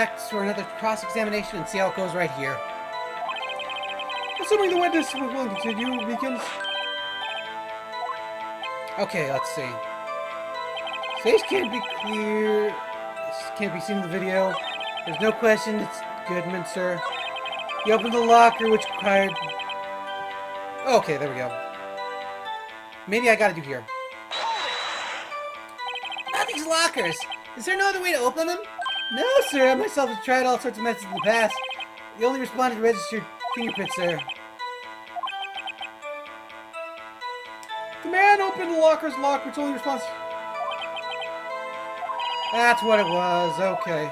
back for another cross-examination and see how it goes right here. Assuming the witness will continue, Beacons. Okay, let's see. Face can't be clear. Can't be seen in the video. There's no question it's Goodman, sir. He opened the locker, which required... Oh, okay, there we go. Maybe I gotta do here. Not these lockers! Is there no other way to open them? No, sir. I myself have tried all sorts of methods in the past. The only responded to registered fingerprints, sir. The man opened the locker's lock, which only responds... That's what it was. Okay.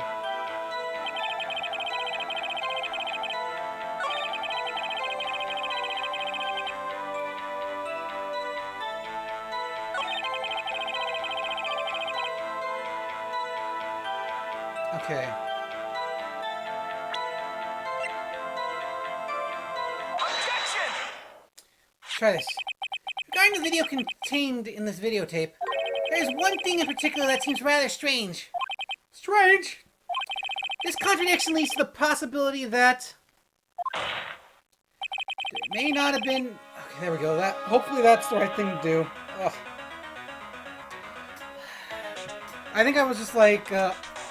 Okay. Objection! Let's try this. Regarding the video contained in this videotape, there's one thing in particular that seems rather strange. Strange? This contradiction leads to the possibility that it may not have been... Okay, there we go. Hopefully that's the right thing to do. Ugh. I think I was just like...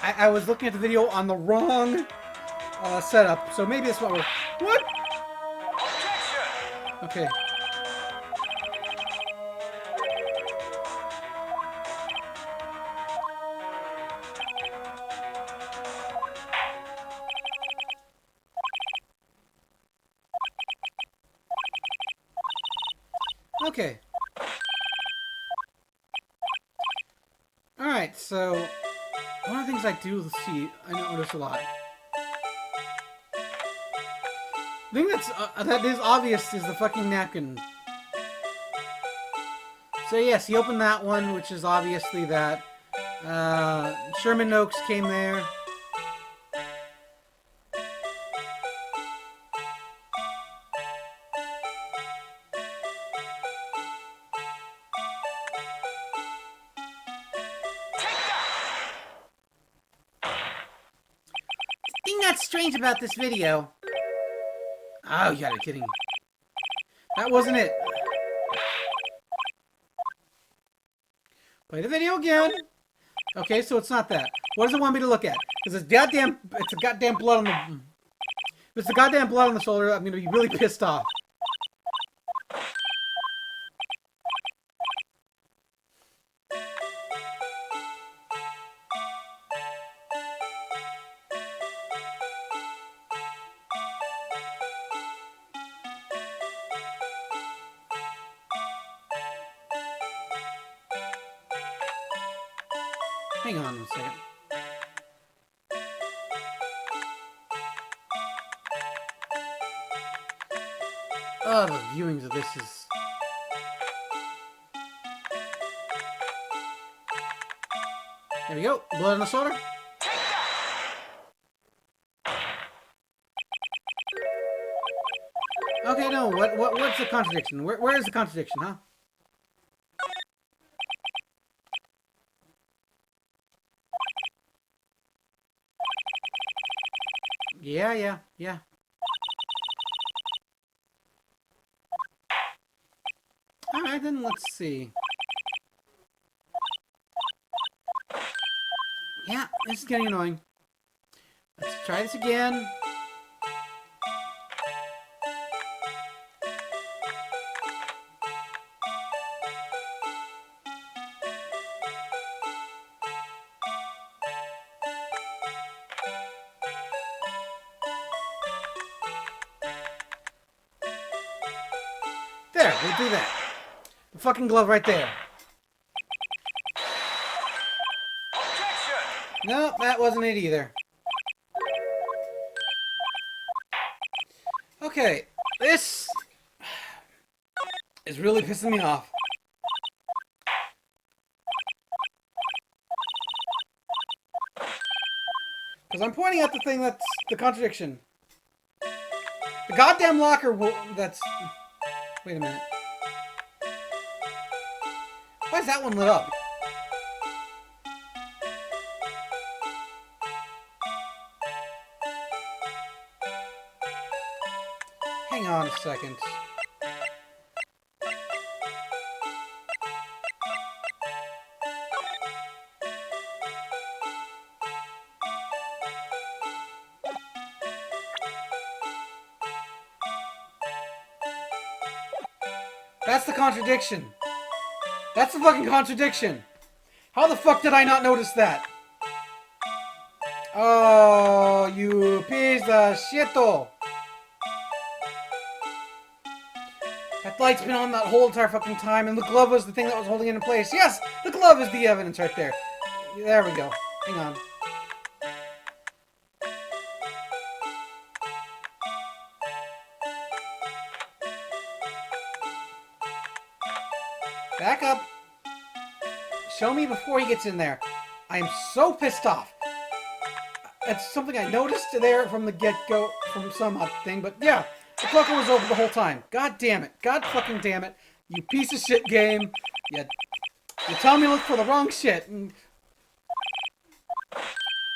I was looking at the video on the wrong setup, so maybe that's what we're... What? Objection! Okay. Okay. Alright, so one of the things I do see, I notice a lot. The thing that is obvious is the fucking napkin. So yes, he opened that one, which is obviously that Sherman Oaks came there. The thing that's strange about this video... Oh, you gotta be kidding me. That wasn't it. Play the video again. Okay, so it's not that. What does it want me to look at? Because it's a goddamn blood on the... If it's the goddamn blood on the shoulder, I'm gonna be really pissed off. Hang on a second. Oh, the viewings of this is... There we go. Blood on the shoulder. Okay, no. What's the contradiction? Where is the contradiction, huh? Yeah. Alright, then let's see. Yeah, this is getting annoying. Let's try this again. There, we'll do that. The fucking glove right there. Objection! No, that wasn't it either. Okay, this is really pissing me off. Because I'm pointing out the thing that's the contradiction. The goddamn locker that's... Wait a minute. Why is that one lit up? on a second. That's the contradiction. That's the fucking contradiction. How the fuck did I not notice that? Oh, you piece of shito. That light's been on that whole entire fucking time, and the glove was the thing that was holding it in place. Yes, the glove is the evidence right there. There we go. Hang on. Back up. Show me before he gets in there. I am so pissed off. It's something I noticed there from the get-go, from some thing, but yeah, the fucker was open the whole time. God damn it. God fucking damn it. You piece of shit game. You tell me to look for the wrong shit. And...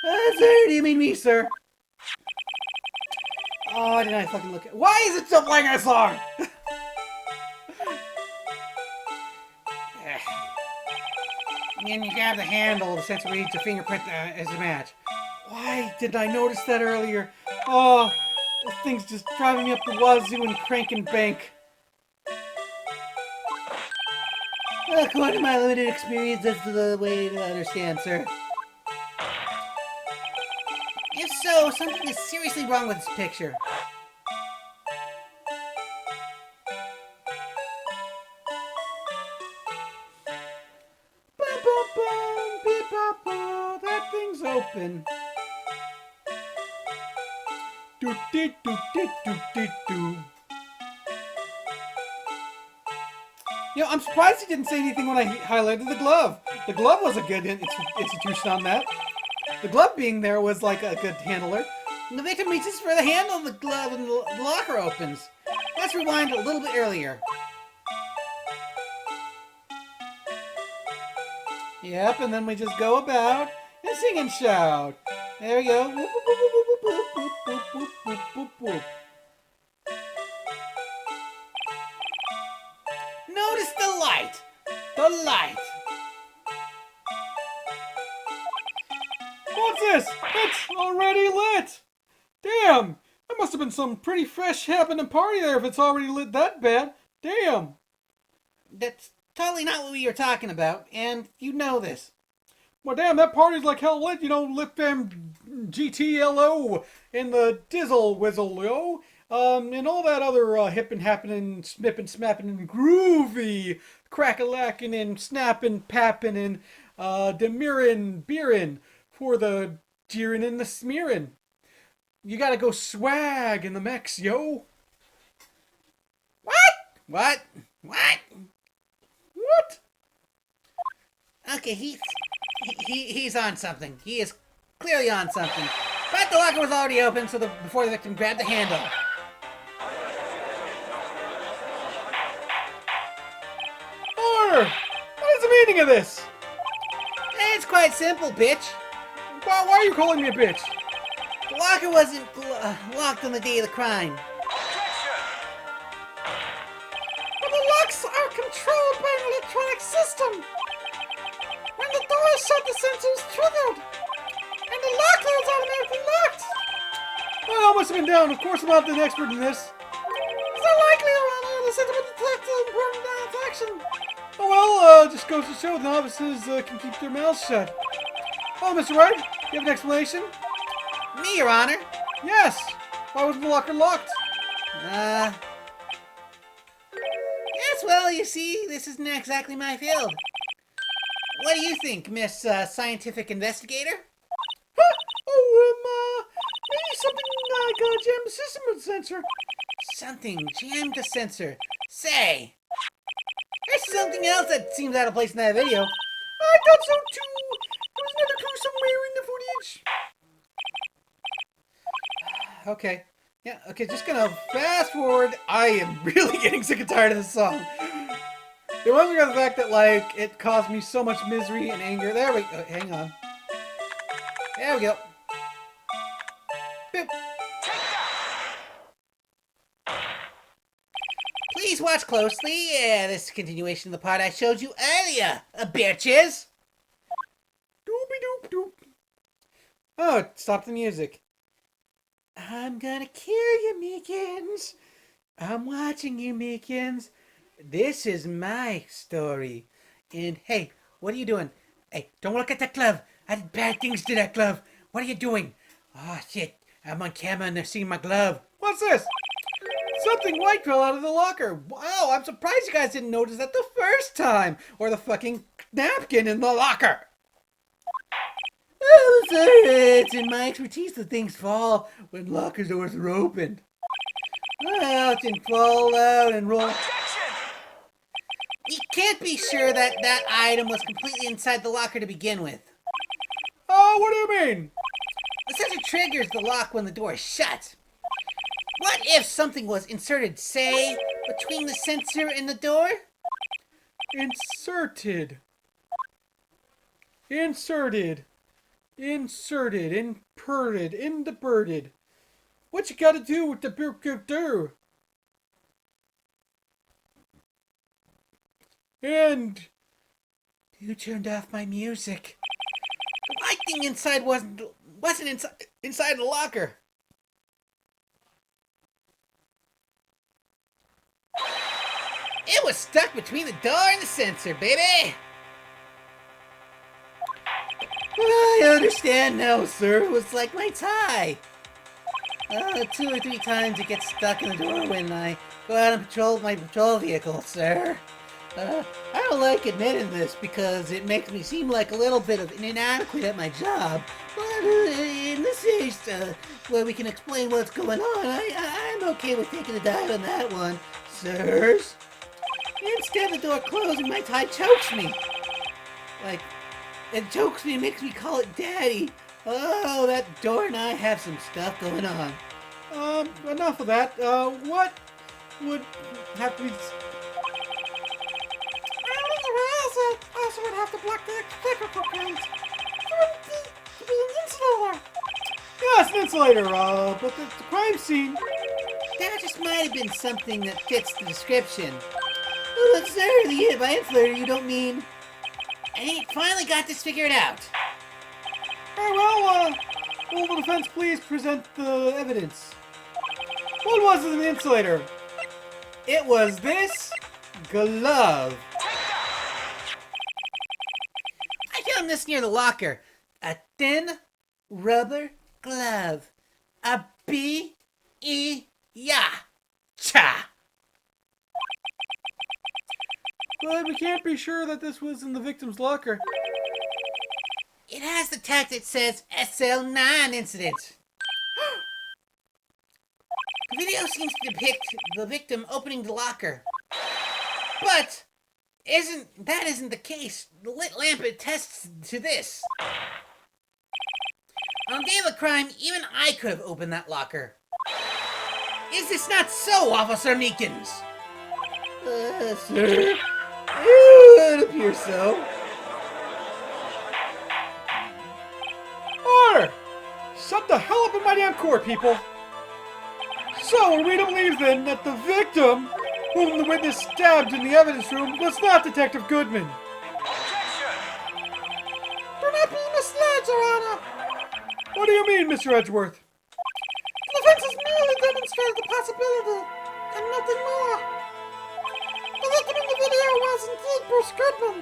sir, do you mean me, sir? Oh, why didn't I fucking look at... Why is it still playing that song? And then you grab the handle, the sensor reads your fingerprint as a match. Why didn't I notice that earlier? Oh, this thing's just driving me up the wazoo and cranking bank. According to my limited experience, that's the way to understand, sir. If so, something is seriously wrong with this picture. That thing's open. Do do do do do do do. You know, I'm surprised he didn't say anything when I highlighted the glove. The glove was a good institution on that. The glove being there was like a good handler. And the victim reaches for the handle of the glove and the locker opens. Let's rewind a little bit earlier. Yep, and then we just go about and sing and shout. There we go. Whoop, whoop, whoop, whoop, whoop, whoop, whoop, whoop, whoop, whoop, whoop. Notice the light. The light. What's this? It's already lit! Damn! That must have been some pretty fresh happening party there if it's already lit that bad. Damn! That's totally not what we were talking about, and you know this. Well, damn, that party's like hell lit. You know, lit them GTLO and the Dizzle Whizzle, yo. And all that other hippin' happening, smippin' smappin' and groovy crack-a-lackin' and snappin' pappin' and demirin' beerin' for the jeerin' and the smearin'. You gotta go swag in the mix, yo. What? What? What? What? Okay, he's on something. He is clearly on something. But the locker was already open, so before the victim grabbed the handle. Order! What is the meaning of this? It's quite simple, bitch. Why are you calling me a bitch? The locker wasn't locked on the day of the crime. Objection! But the locks are controlled by an electronic system. When the door is shut, the sensor is triggered. And the locker is automatically locked. Well, I must have been down. Of course I'm not an expert in this. It's unlikely the sensor will detect an important action. Oh well, just goes to show novices can keep their mouths shut. Oh, Mr. Wright, you have an explanation? Me, Your Honor. Yes. Why wasn't the locker locked? Yes, well, you see, this isn't exactly my field. What do you think, Miss Scientific Investigator? Huh? Oh, maybe something like jammed the system with sensor. Something jammed the sensor. Say, there's something else that seems out of place in that video. I thought so too. There was another clue somewhere in the footage. Okay. Yeah, okay, just gonna fast forward. I am really getting sick and tired of this song. It wasn't the fact that, like, it caused me so much misery and anger. There we go. Hang on. There we go. Boop. Take that! Please watch closely. This is a continuation of the part I showed you earlier, bitches. Doopy doop doop. Oh, stop the music. I'm gonna kill you, Meekins. I'm watching you, Meekins. This is my story. And hey, what are you doing? Hey, don't look at that glove. I did bad things to that glove. What are you doing? Oh, shit. I'm on camera and they're seeing my glove. What's this? Something white fell out of the locker. Wow, I'm surprised you guys didn't notice that the first time. Or the fucking napkin in the locker. Oh, sir, it's in my expertise that things fall when locker doors are opened. Well, it can fall out and roll. Objection! We can't be sure that that item was completely inside the locker to begin with. Oh, what do you mean? The sensor triggers the lock when the door is shut. What if something was inserted, say, between the sensor and the door? Inserted. Inverted. What you gotta do with the do? And You turned off my music. The light thing inside wasn't inside the locker. It was stuck between the door and the sensor, baby. I understand now, sir. It was like my tie. 2 or 3 times it gets stuck in the door when I go out and patrol my patrol vehicle, sir. I don't like admitting this because it makes me seem like a little bit of an inadequate at my job. But in this case, where we can explain what's going on, I'm okay with taking a dive on that one, sirs. Instead, the door closed and my tie chokes me. Like, it chokes me and makes me call it daddy. Oh, that door and I have some stuff going on. enough of that. What would have to be... I also would have to block the electrical codes. To be an insulator. Yes, an insulator, but the crime scene... That just might have been something that fits the description. Oh, but sir, by insulator you don't mean... I ain't finally got this figured out. Very well, will the defense please present the evidence? What was it in the insulator? It was this glove. I found this near the locker. A thin rubber glove. A B-E-Ya-Cha. But we can't be sure that this was in the victim's locker. It has the tag that says SL9 incident. The video seems to depict the victim opening the locker. But isn't the case. The lit lamp attests to this. On the day of the crime, even I could have opened that locker. Is this not so, Officer Meekins? Sir? It appears so. Order! Shut the hell up in my damn court, people! So, are we to believe then that the victim, whom the witness stabbed in the evidence room, was not Detective Goodman? Objection! Do not be misled, Your Honor! What do you mean, Mr. Edgeworth? The defense has merely demonstrated the possibility, and nothing more. The victim in the video was indeed Bruce Goodman.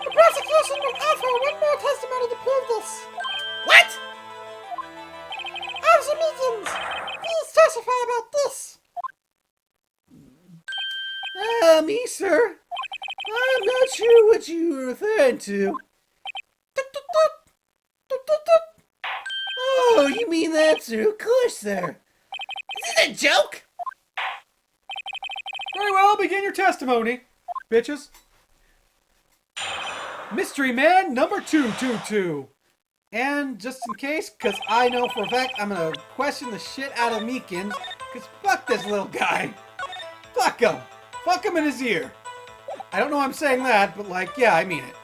The prosecution will offer one more testimony to prove this. What? Officer Meekins, please testify about this. Me, sir? I'm not sure what you were referring to. Oh, you mean that, sir? Of course, sir. Is it a joke? Very well, begin your testimony, bitches. Mystery Man number 222. And just in case, because I know for a fact I'm going to question the shit out of Meekins, because fuck this little guy. Fuck him. Fuck him in his ear. I don't know why I'm saying that, but like, yeah, I mean it.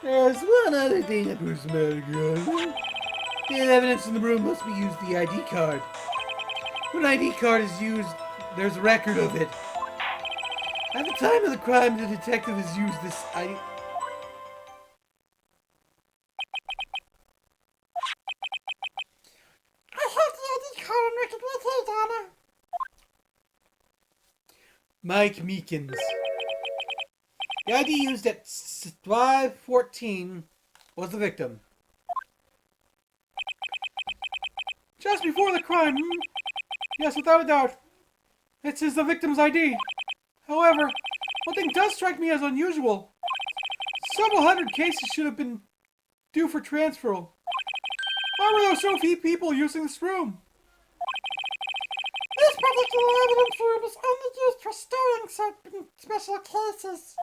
There's one other thing that proves the matter, guys. The evidence in the room must be used the ID card. When an ID card is used, There's a record of it. At the time of the crime, the detective has used this ID. I have the ID card on record with you, Donna. Mike Meekins. The ID used at 5:14 was the victim. Just before the crime, Yes, without a doubt. It is the victim's ID. However, one thing does strike me as unusual. Several hundred cases should have been due for transfer. Why were there so few people using this room? This particular evidence room is only used for storing certain special cases.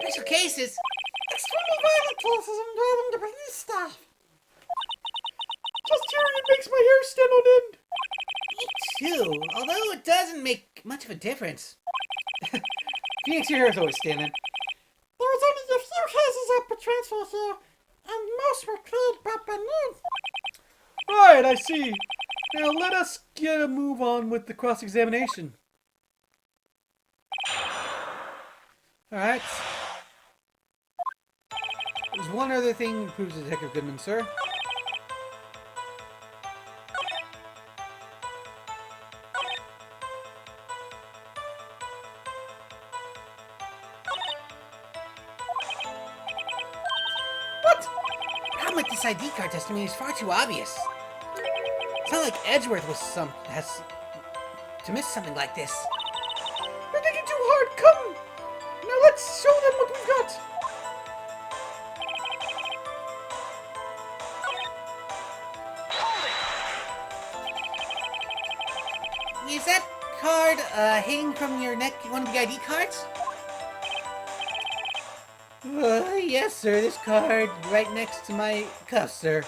Special cases? Extremely violent cases involving the police staff. Just hearing it makes my hair stand on end. Me too, although it doesn't make much of a difference. Phoenix, your hair is always standing. There was only a few cases up for transfer here, and most were cleared by noon. Right, I see. Now let us get a move on with the cross-examination. Alright. There's one other thing that proves Detective Goodman, sir. What? The problem with this ID card testimony is far too obvious. It's not like Edgeworth has to miss something like this. You're thinking too hard. Come! Now let's show them what we've got. Is that card hanging from your neck, one of the ID cards? Yes, sir. This card right next to my cuff, sir.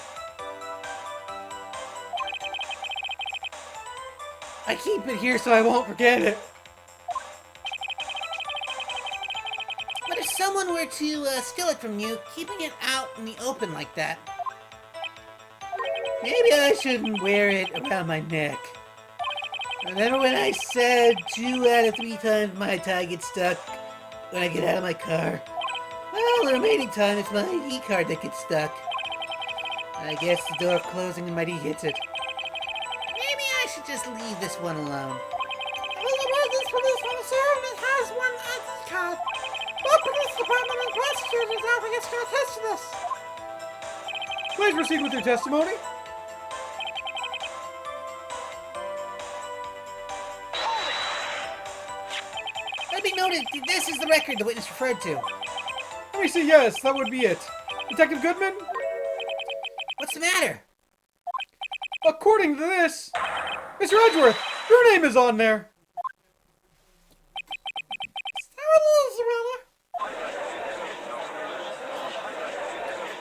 I keep it here so I won't forget it. But if someone were to steal it from you, keeping it out in the open like that, maybe I shouldn't wear it around my neck. Remember when I said 2 out of 3 times my tie gets stuck when I get out of my car? Well, the remaining time it's my ID card that gets stuck. I guess the door closing and my ID hits it. Maybe I should just leave this one alone. This policeman certainly has one ID card. What police department and prosecutors don't think it's going to attest to this? Please proceed with your testimony. Let me note that this is the record the witness referred to. Let me see, yes, that would be it. Detective Goodman? What's the matter? According to this, Mr. Edgeworth, your name is on there.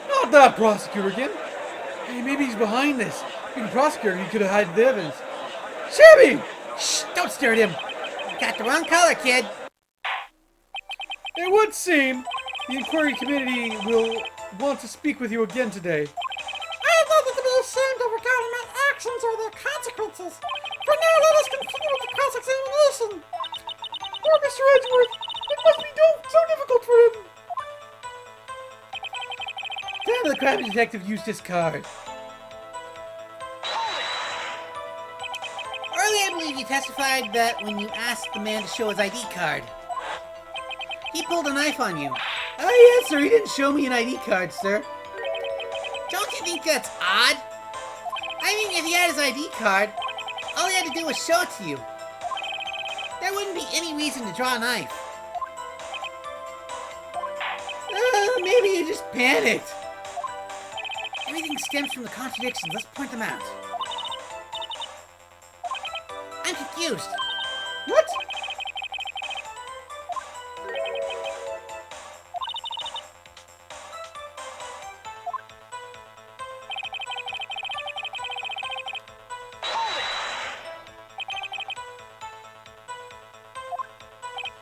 Not that prosecutor again. Hey, maybe he's behind this. Being prosecutor, he could have hidden the evidence. Shabby! Shh! Don't stare at him. You got the wrong color, kid. It would seem the inquiry committee will want to speak with you again today. I have nothing to be ashamed of regarding my actions or their consequences. For now, let us continue with the cross-examination. Poor Mr. Edgeworth, it must be so difficult for him. Time the crime detective used his card. Earlier, I believe you testified that when you asked the man to show his ID card, he pulled a knife on you. Oh, yes, sir. He didn't show me an ID card, sir. Don't you think that's odd? I mean, if he had his ID card, all he had to do was show it to you. There wouldn't be any reason to draw a knife. Maybe you just panicked. Everything stems from the contradictions. Let's point them out. I'm confused. What?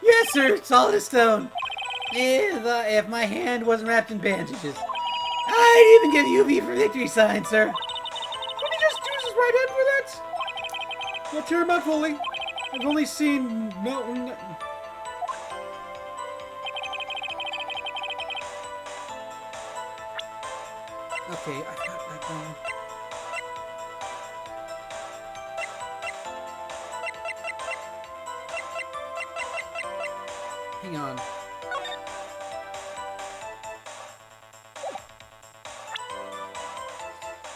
Yes, sir. Solid as stone. If my hand wasn't wrapped in bandages. I'd even give you UV for victory sign, sir. Can he just use his right hand for that? Let's hear him out fully. I've only seen no. Okay, I've got that going. Hang on.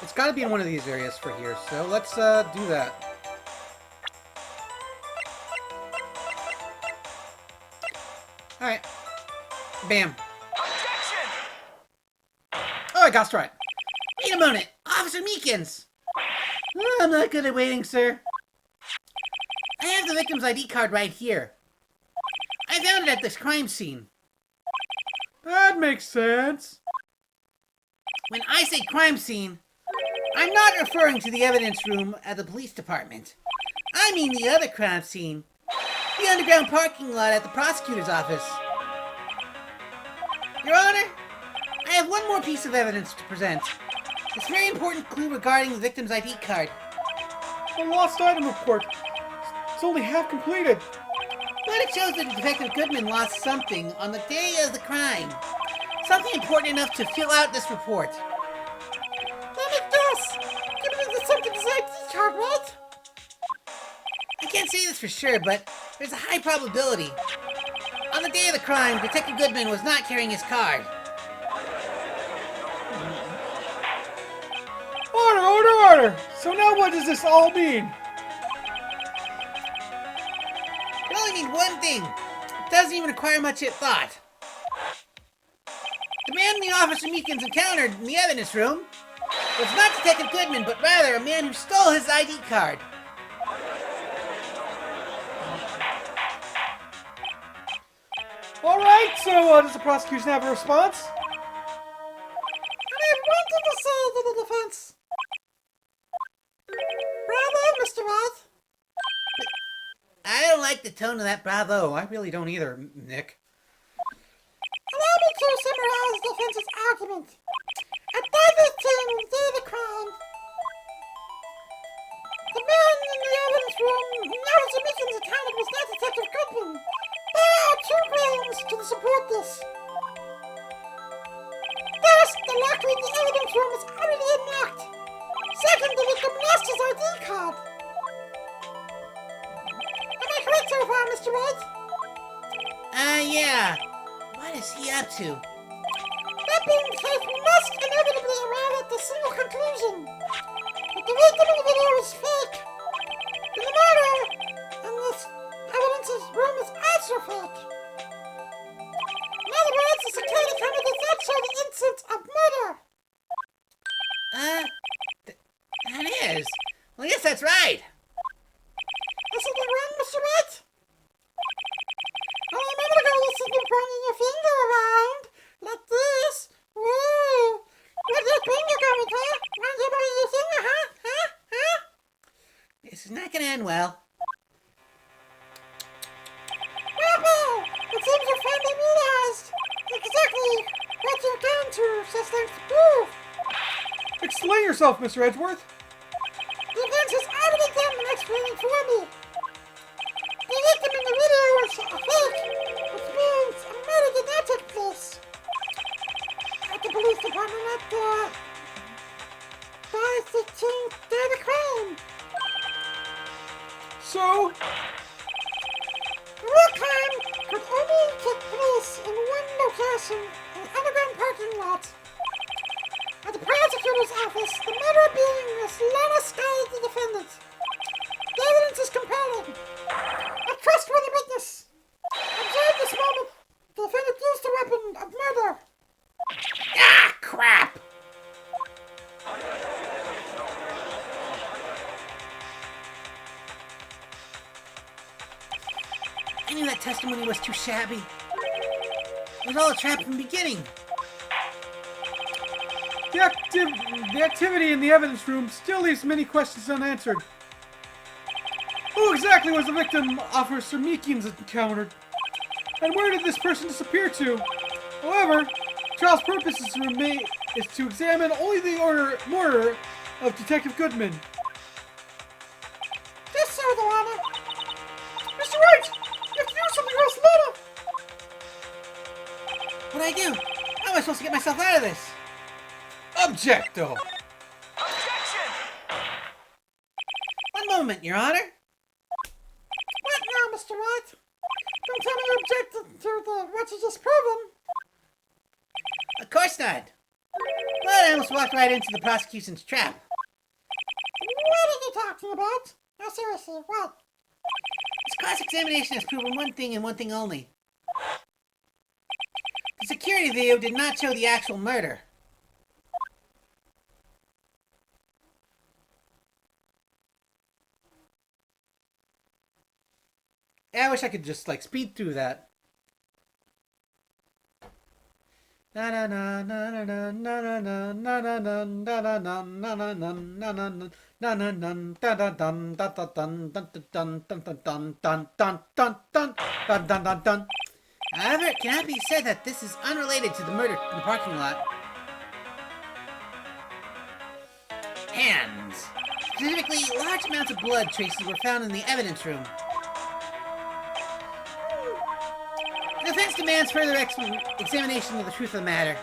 It's got to be in one of these areas for here, so let's do that. Alright. Bam. Objection! Oh, I got straight. Wait a moment. Officer Meekins! Oh, I'm not good at waiting, sir. I have the victim's ID card right here. I found it at this crime scene. That makes sense. When I say crime scene, I'm not referring to the evidence room at the police department. I mean the other crime scene. The underground parking lot at the prosecutor's office. Your Honor, I have one more piece of evidence to present. It's a very important clue regarding the victim's ID card. The lost item report. It's only half completed. But it shows that Detective Goodman lost something on the day of the crime. Something important enough to fill out this report. Then it does! Goodman did something to his ID card, right? I can't say this for sure, but there's a high probability. On the day of the crime, Detective Goodman was not carrying his card. Order, order, order! So now what does this all mean? It only means one thing. It doesn't even require much thought. The man the Officer Meekins encountered in the evidence room was not Detective Goodman, but rather a man who stole his ID card. Alright, so does the prosecution have a response? I have one thing to say to the defense. Bravo, Mr. Roth. I don't like the tone of that bravo. I really don't either, Nick. Allow me to summarize the defense's argument. At 5:18 on the day of the crime, the man in the evidence room who knows the Meekins accounted was not Detective Goodman. There are two grounds to support this. First, the locker in the evidence room was already unlocked. Second, the victim lost his ID card. Am I correct so far, Mr. Wright? Yeah. What is he up to? That being the case, we must inevitably arrive at the single conclusion that the victim in the video is fake. And the murder in this evidence's room is also fake. In other words, the security camera does not show the instance of murder. That is. Well, I guess that's right. Is something wrong, Mr. Wright? Oh, a minute ago you said you were pointing your finger around. Like this. Woo! Where'd your finger go, huh? Where'd you put your finger, huh? Huh? This is not gonna end well. Well, it seems you finally realized exactly what you've done to such things to prove. Explain yourself, Mr. Edgeworth. The event has already done the next reading for me. The victim in the video was a fake, which means a murder did not take place at the police department at the 5:15 day of the crime. So, The real crime could only take place in one location, an underground parking lot. At the prosecutor's office, the murderer being Miss Lana Sky, the defendant. The evidence is compelling. A trustworthy witness. Observe this moment. The defendant used the weapon of murder. Ah, crap! I knew that testimony was too shabby. It was all a trap from the beginning. the activity in the evidence room still leaves many questions unanswered. Who exactly was the victim Officer Meekins encountered? And where did this person disappear to? However, trial's purpose is to examine only the murder of Detective Goodman. Just so, Your Honor. what I do? How am I supposed to get myself out of this? Objecto! Objection! One moment, Your Honor. What now, Mr. Wright? Don't tell me you object to what you just proven. Of course not. But I almost walked right into the prosecution's trap. What are you talking about? No, seriously, what? This cross-examination has proven one thing and one thing only. The security video did not show the actual murder. I wish I could just like speed through that. However, it cannot be said that this is unrelated to the murder in the parking lot. Hands. Specifically, large amounts of blood traces were found in the evidence room. The defense demands further examination of the truth of the matter.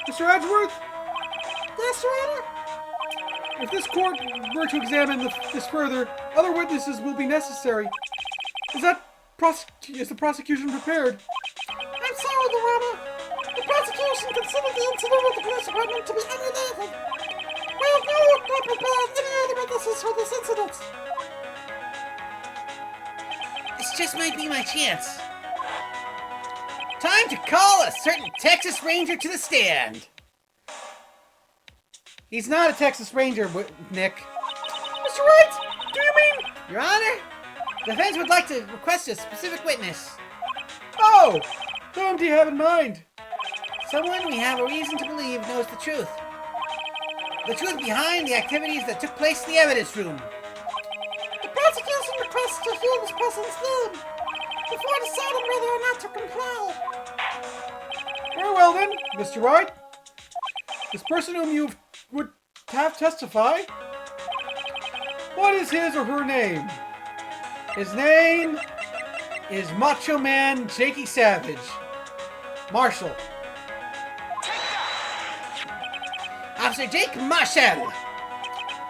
Mr. Edgeworth? Yes, Your Honor? If this court were to examine this further, other witnesses will be necessary. Is the prosecution prepared? I'm sorry, Your Honor. The prosecution considered the incident with the police department to be unrelated. We have not prepared any other witnesses for this incident. This just might be my chance. Time to call a certain Texas Ranger to the stand. He's not a Texas Ranger, Nick. Mr. Wright, do you mean? Your Honor, the defense would like to request a specific witness. Oh! Whom do you have in mind? Someone we have a reason to believe knows the truth. The truth behind the activities that took place in the evidence room. The prosecution requests to hear this person's name before deciding whether or not to comply. Very well then, Mr. Wright. This person whom you would have testify, what is his or her name? His name is Macho Man Jakey Savage. Marshall. Officer Jake Marshall.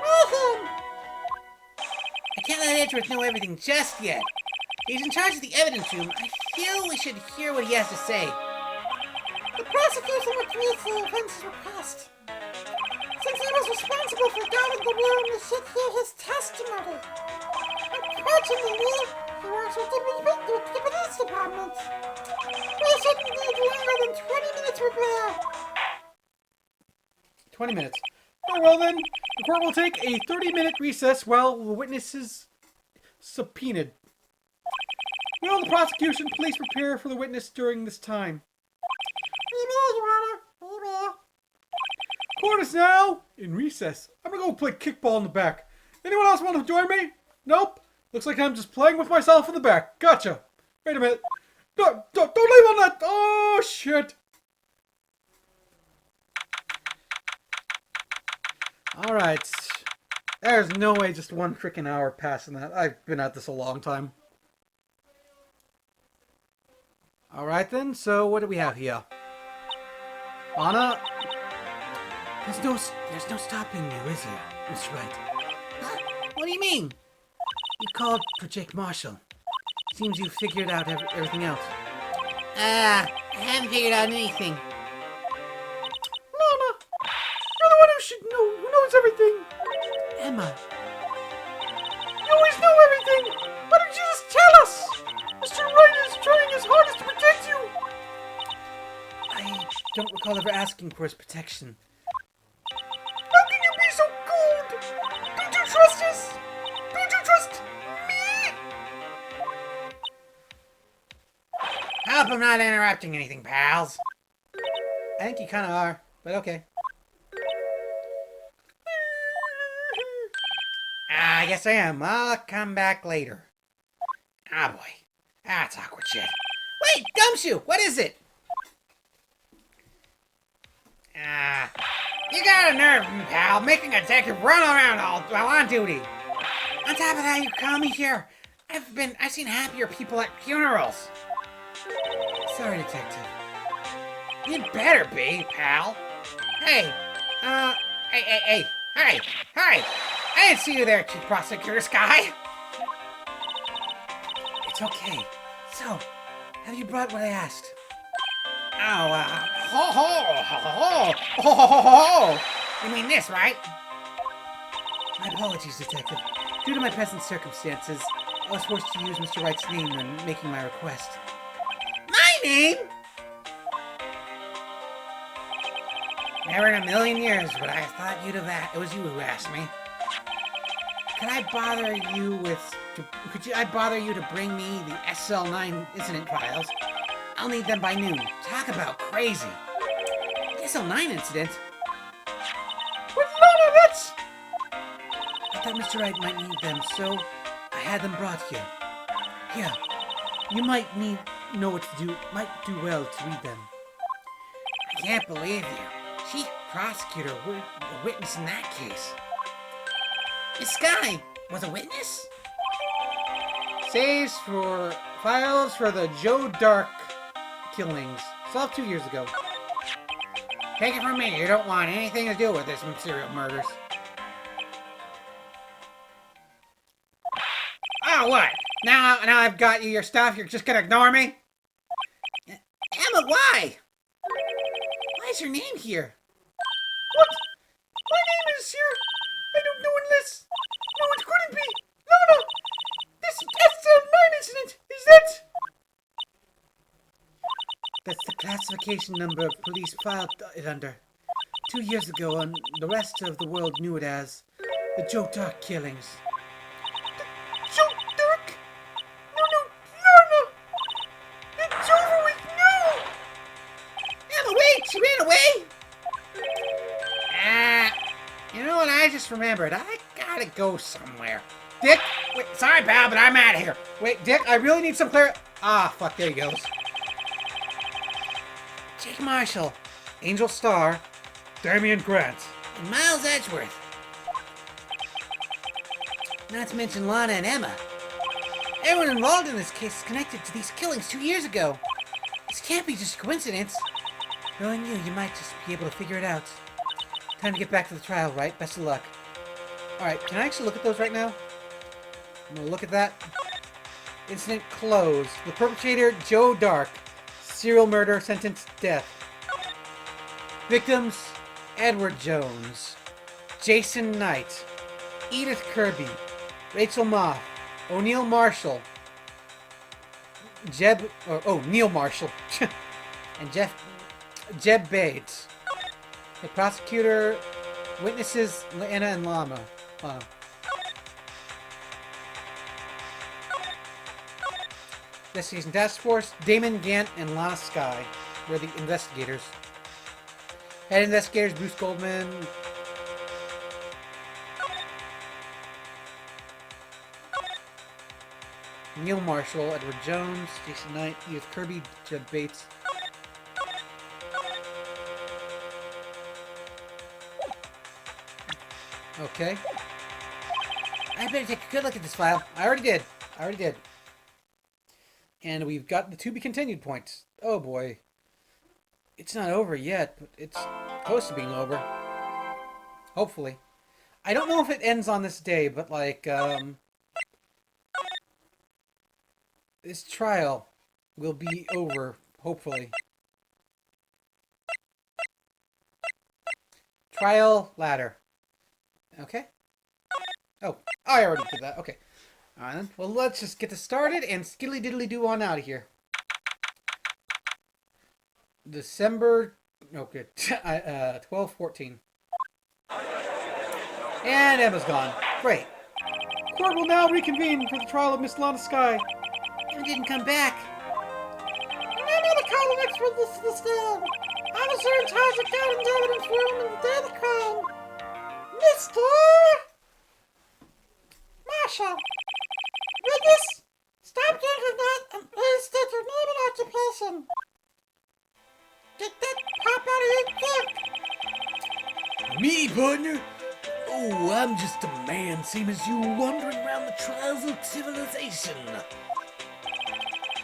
Welcome. I can't let Edgeworth know everything just yet. He's in charge of the evidence room. I feel we should hear what he has to say. The prosecution agrees to the offense's request. Since he was responsible for guarding the room, we should hear his testimony. Unfortunately, he works with the police department. We shouldn't need longer than 20 minutes to prepare. 20 minutes. Very well then, the court will take a 30-minute recess while the witness is subpoenaed. Will the prosecution please prepare for the witness during this time? We will, Your Honor. We will. Court is now in recess. I'm gonna go play kickball in the back. Anyone else want to join me? Nope. Looks like I'm just playing with myself in the back. Gotcha. Wait a minute. Don't leave on that. Oh, shit. Alright. There's no way just one freaking hour passing that. I've been at this a long time. Alright then, so what do we have here? Anna? There's no stopping you, is there, Mr. Wright? Huh? What do you mean? You called for Jake Marshall. Seems you figured out everything else. I haven't figured out anything. Mama! You're the one who should know, who knows everything! Emma. You always know everything! Why don't you just tell us? Mr. Wright is trying his hardest to protect you! I don't recall ever asking for his protection. How can you be so cold? Don't you trust us? Don't you trust me? I hope I'm not interrupting anything, pals. I think you kind of are, but okay. I guess I am. I'll come back later. Ah, boy. That's awkward shit. Wait, Gumshoe! What is it? You got a nerve, pal, making a detective run around while on duty. On top of that, you call me here. I've seen happier people at funerals. Sorry, detective. You'd better be, pal. Hey, hey, I didn't see you there, Chief Prosecutor Sky. It's okay. So, have you brought what I asked? Oh, You mean this, right? My apologies, Detective. Due to my present circumstances, I was forced to use Mr. Wright's name when making my request. My name? Never in a million years would I have thought you'd have asked. It was you who asked me. Could I bother you to bring me the SL9 incident files? I'll need them by noon. Talk about crazy. The SL9 incident? With none of it! I thought Mr. Wright might need them, so I had them brought here. Here, you might know what to do. Might do well to read them. I can't believe you. Chief Prosecutor, a witness in that case. Miss Sky was a witness? Saves for files for the Joe Dark killings, solved 2 years ago. Take it from me, you don't want anything to do with this serial murders. Oh, what? Now I've got you your stuff, you're just gonna ignore me? Emma, why? Why is your name here? What? My name is here. I don't know unless... No, it couldn't be. No. This SL9 incident, is that... That's the classification number police filed it under. 2 years ago, and the rest of the world knew it as the Joe Dark killings. Joe Dark? No. It's over with, no! Emma, wait! She ran away! You know what? I just remembered. I gotta go somewhere. Dick! Wait, sorry, pal, but I'm out of here. Wait, Dick, I really need some clear... Ah, fuck, there he goes. Jake Marshall, Angel Starr, Damian Grant. and Miles Edgeworth. Not to mention Lana and Emma. Everyone involved in this case is connected to these killings 2 years ago. This can't be just a coincidence. Knowing you might just be able to figure it out. Time to get back to the trial, right? Best of luck. Alright, can I actually look at those right now? I'm gonna look at that. Incident closed. The perpetrator, Joe Dark. Serial murder, sentenced death. Victims, Edward Jones. Jason Knight. Edith Kirby. Rachel Moth. O'Neill Marshall. Neil Marshall. And Jeb Bates. The prosecutor, witnesses, Lana and Lama. Investigation Task Force, Damon Gant and Lana Sky were the investigators. Head investigators, Bruce Goldman. Neil Marshall, Edward Jones, Jason Knight, Edith Kirby, Jeb Bates. Okay. I better take a good look at this file. I already did. And we've got the to be continued points. Oh boy. It's not over yet, but it's close to being over. Hopefully. I don't know if it ends on this day, but like, this trial will be over, hopefully. Trial ladder. Okay. Oh, I already did that. Okay. Alright then. Well, let's just get this started and skiddly diddly do on out of here. December... Okay. 12/14. And Emma's gone. Great. Court will now reconvene for the trial of Miss Lana Sky. Emma didn't come back. Remember the column expert listed the stand. Officer in charge of guidance evidence room in the day of the crime. Mr. Marshall. Witness, stop drinking that and please state your name and occupation. Get that pop out of your dick. Me, partner? Oh, I'm just a man, same as you, wandering around the trials of civilization.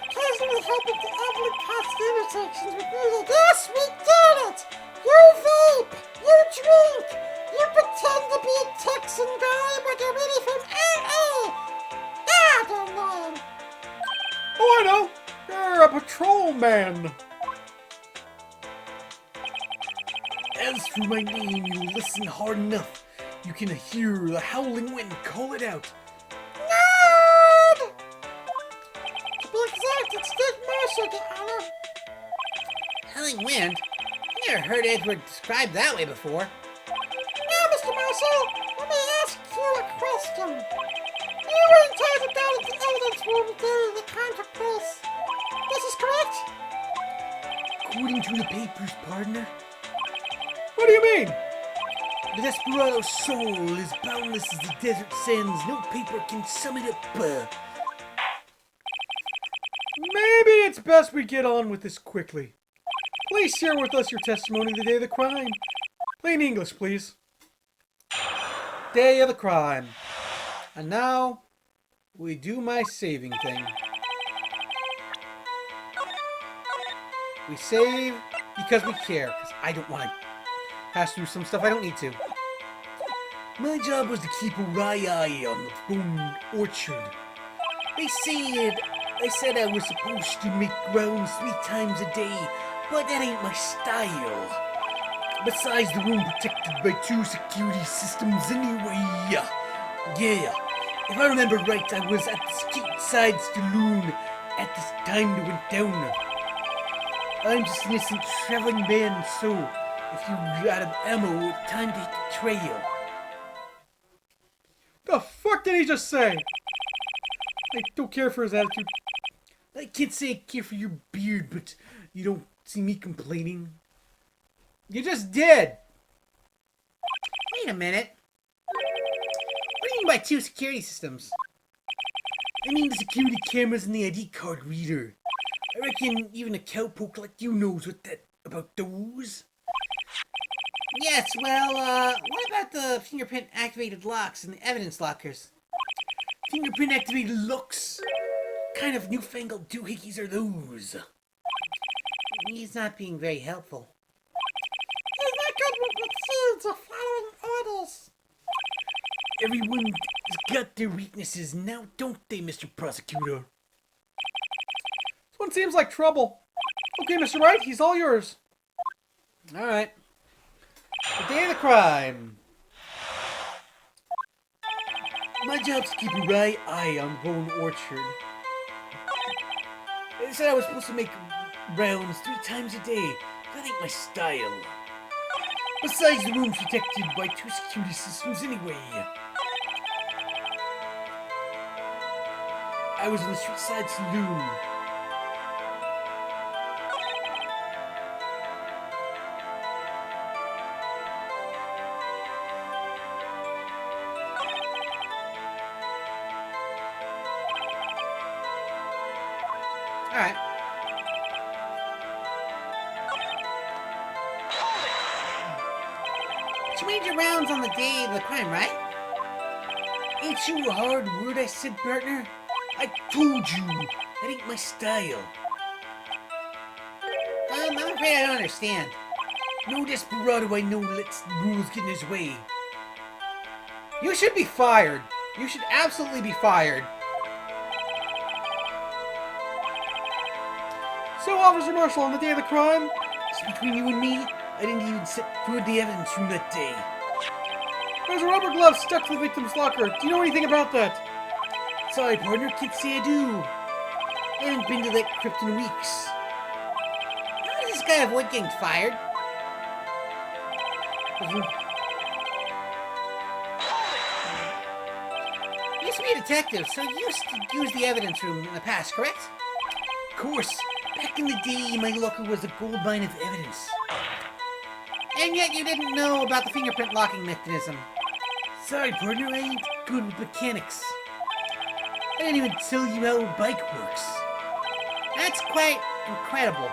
Occasionally helping to elderly prosecutors transactions with me. Yes, we did it! You vape! You drink! You pretend to be a Texan guy, but you're really from LA! Ah, don't know. Oh, I know! You're a patrolman! As for my name, you listen hard enough. You can hear the howling wind call it out. Nerd! To be exact, it's Dick Mercer, Your Honor. Howling wind? I never heard Edward described that way before. Now, Mr. Mercer, let me ask you a question. You were in charge of down at the evidence room the day the crime took place. This is correct? According to the papers, partner, What do you mean? the Desperado's soul is boundless as the desert sands. No paper can sum it up. Maybe it's best we get on with this quickly. Please share with us your testimony the day of the crime. Plain English, please. Day of the crime. And now, we do my saving thing. We save because we care, because I don't want to pass through some stuff I don't need to. My job was to keep a wry eye on the bone orchard. They said I was supposed to make rounds 3 times a day, but that ain't my style. Besides, the room protected by 2 security systems anyway. Yeah, if I remember right, I was at the street side saloon at this time that went down. I'm just an innocent traveling man, so if you're out of ammo, it's time to hit the trail. The fuck did he just say? I don't care for his attitude. I can't say I care for your beard, but you don't see me complaining. You just did! Wait a minute. What do you mean by 2 security systems? I mean the security cameras and the ID card reader. I reckon even a cowpoke like you knows about those. Yes, well, what about the fingerprint activated locks and the evidence lockers? Fingerprint activated locks. What kind of newfangled doohickeys are those? He's not being very helpful. He's not good with seeds or following orders. Everyone's got their weaknesses now, don't they, Mr. Prosecutor? This one seems like trouble. Okay, Mr. Wright, he's all yours. Alright. The day of the crime. My job's to keep a right eye on Bone Orchard. They said I was supposed to make rounds 3 times a day. That ain't my style. Besides, the room's protected by 2 security systems anyway. I was in the street side saloon. Alright. But you made your rounds on the day of the crime, right? Ain't you a hard word I said, partner? I told you, that ain't my style. I'm afraid I don't understand. No desperado I know lets rules get in his way. You should be fired. You should absolutely be fired. So, Officer Marshall, on the day of the crime, It's between you and me, I didn't even set foot in the evidence room that day. there's a rubber glove stuck to the victim's locker. Do you know anything about that? Sorry, partner, can't say I do. I haven't been to that crypt in weeks. How does this guy avoid getting fired? You used to be a detective, so you used to use the evidence room in the past, correct? Of course, back in the day, my locker was a gold mine of evidence. And yet you didn't know about the fingerprint locking mechanism. Sorry, partner, I ain't good with mechanics. I didn't even tell you how a bike works. That's quite incredible.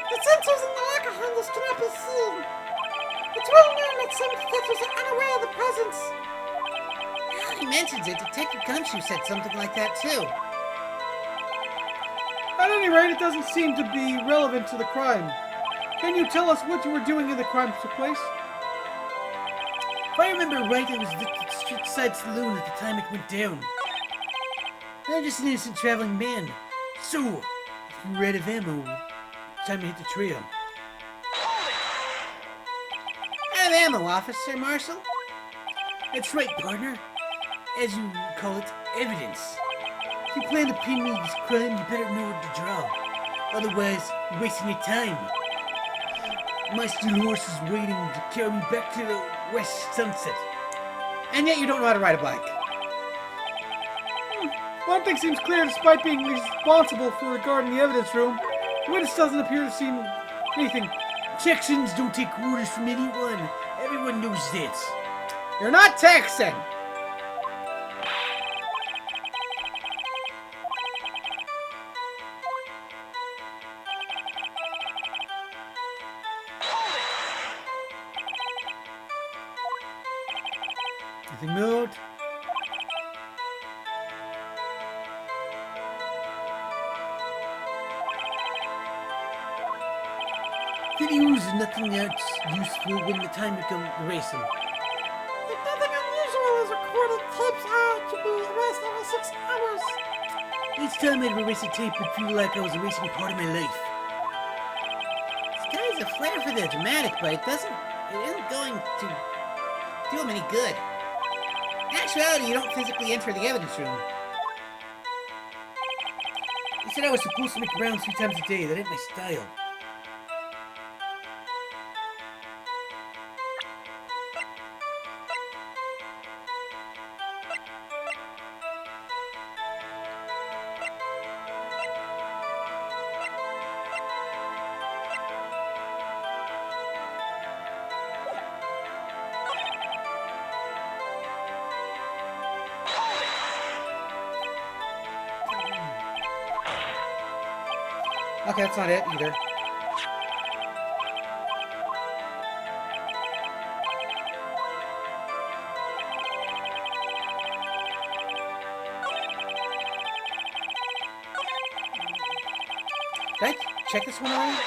The sensors in the locker handles cannot be seen. It's well known that some detectives are unaware of the presence. Now he mentions it, Detective Gumshoe said something like that too. At any rate, it doesn't seem to be relevant to the crime. Can you tell us what you were doing in the crime took place? If I remember right, I was at the street side saloon at the time it went down. I'm just an innocent traveling man. So, if you were out of ammo, time to hit the trail. Out of ammo, Officer Marshall. That's right, partner. As you call it, evidence. If you plan to pin me to this crime, you better know what to draw. Otherwise, you're wasting your time. My steel horse is waiting to carry me back to the west sunset. And yet you don't know how to ride a bike. One thing seems clear, despite being responsible for regarding the evidence room, the witness doesn't appear to see anything. Texans don't take orders from anyone. Everyone knows that. You're not Texan. Anything moved? Videos and nothing else useful when the time to come erase them. If nothing unusual is recorded, tapes are to be erased every 6 hours. Each time I'd erase a tape, I'd feel like I was erasing part of my life. This guy's a flair for the dramatic, but it isn't going to do him any good. In actuality, you don't physically enter the evidence room. He said I was supposed to make rounds 3 times a day. That ain't my style. Okay, that's not it either. Did I check this one already?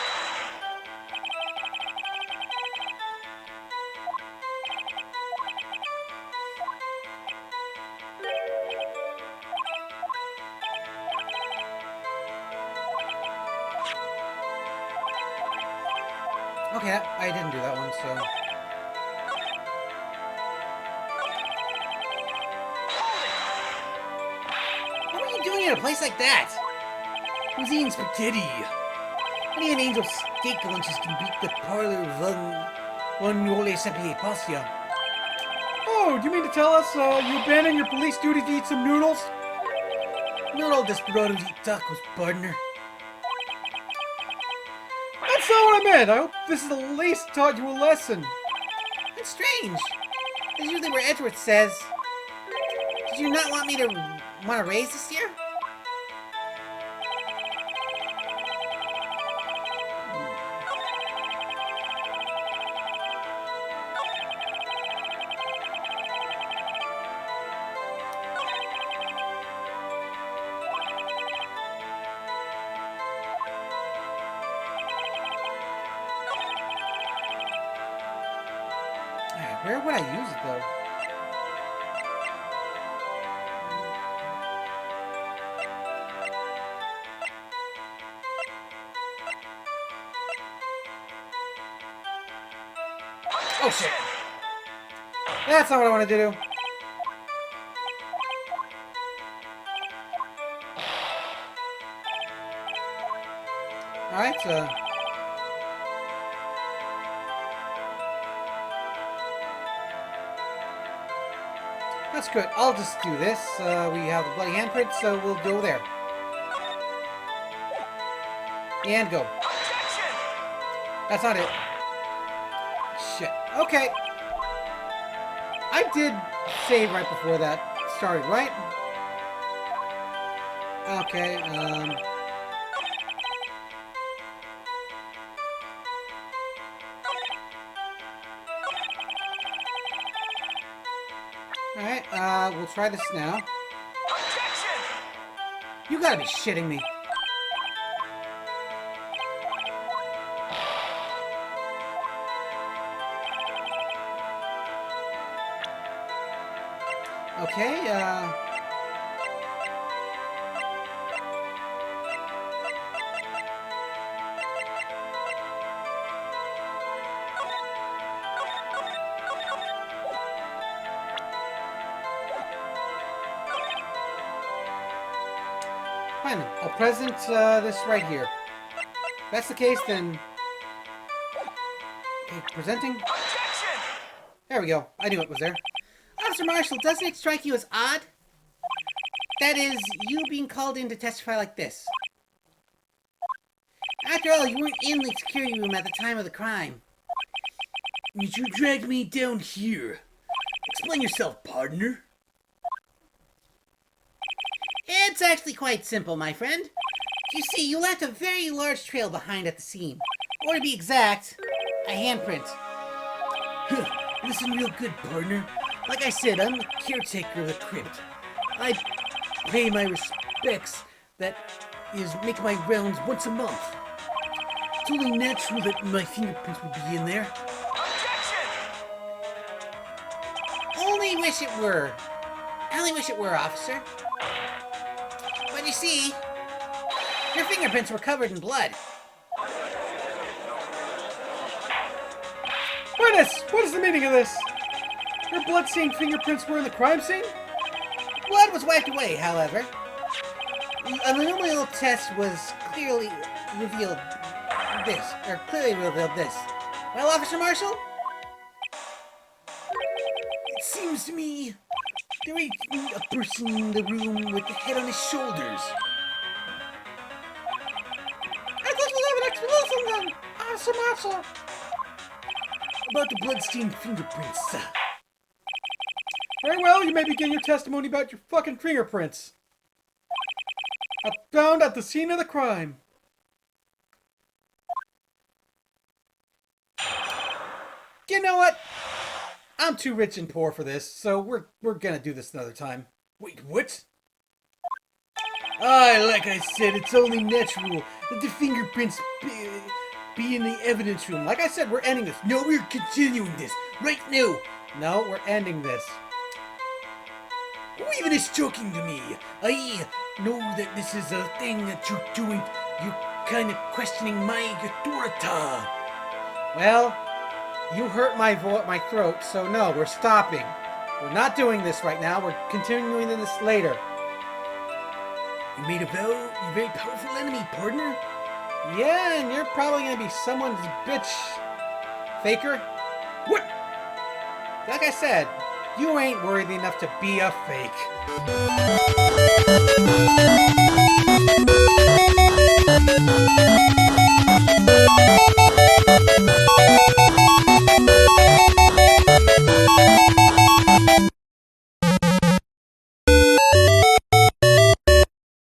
Okay, I didn't do that one, so... What were you doing in a place like that? I was eating spaghetti. Only an angel's steak lunches can beat the parlor one Nuole Sempre Pastia. Oh, do you mean to tell us you abandoned your police duty to eat some noodles? Not all desperados eat tacos, partner. That's not what I meant. I hope this is at least taught you a lesson. That's strange. That's usually where Edgeworth says. Did you not want me to want a raise this year? Where would I use it, though? Oh, shit. That's not what I wanted to do. Alright, so... That's good. I'll just do this. We have the bloody handprint, so we'll go there. And go. Objection! That's not it. Shit. Okay. I did save right before that started, right? Okay, Alright, we'll try this now. Objection! You gotta be shitting me. Okay, fine. I'll present this right here. If that's the case, then... Okay, presenting. Objection! There we go. I knew it was there. Officer Marshall, doesn't it strike you as odd? That is, you being called in to testify like this. After all, you weren't in the security room at the time of the crime. Yet you dragged me down here. Explain yourself, partner. It's actually quite simple, my friend. You see, you left a very large trail behind at the scene. Or to be exact, a handprint. Listen real good, partner. Like I said, I'm the caretaker of the crypt. I pay my respects, that is, make my rounds once a month. It's only natural that my fingerprints would be in there. Objection! Only wish it were. I only wish it were, officer. But you see, your fingerprints were covered in blood. Witness, what is the meaning of this? Your blood-stained fingerprints were in the crime scene? Blood was wiped away, however. A manual test was clearly revealed this. Well, Officer Marshall? It seems to me there ain't a person in the room with the head on his shoulders. I think you have an explanation then, Officer Marshall. About the bloodstained fingerprints. Very well, you may begin your testimony about your fucking fingerprints. Found at the scene of the crime. You know what? I'm too rich and poor for this, so we're gonna do this another time. Wait, what? Like I said, it's only natural that the fingerprints be in the evidence room. Like I said, we're ending this. No, we're continuing this right now. No, we're ending this. Who even is talking to me? I know that this is a thing that you're doing. You're kind of questioning my authority. Well, you hurt my throat, so no, we're stopping. We're not doing this right now. We're continuing this later. You made a vow, you very powerful enemy, partner. Yeah, and you're probably gonna be someone's bitch faker. What? Like I said, you ain't worthy enough to be a fake.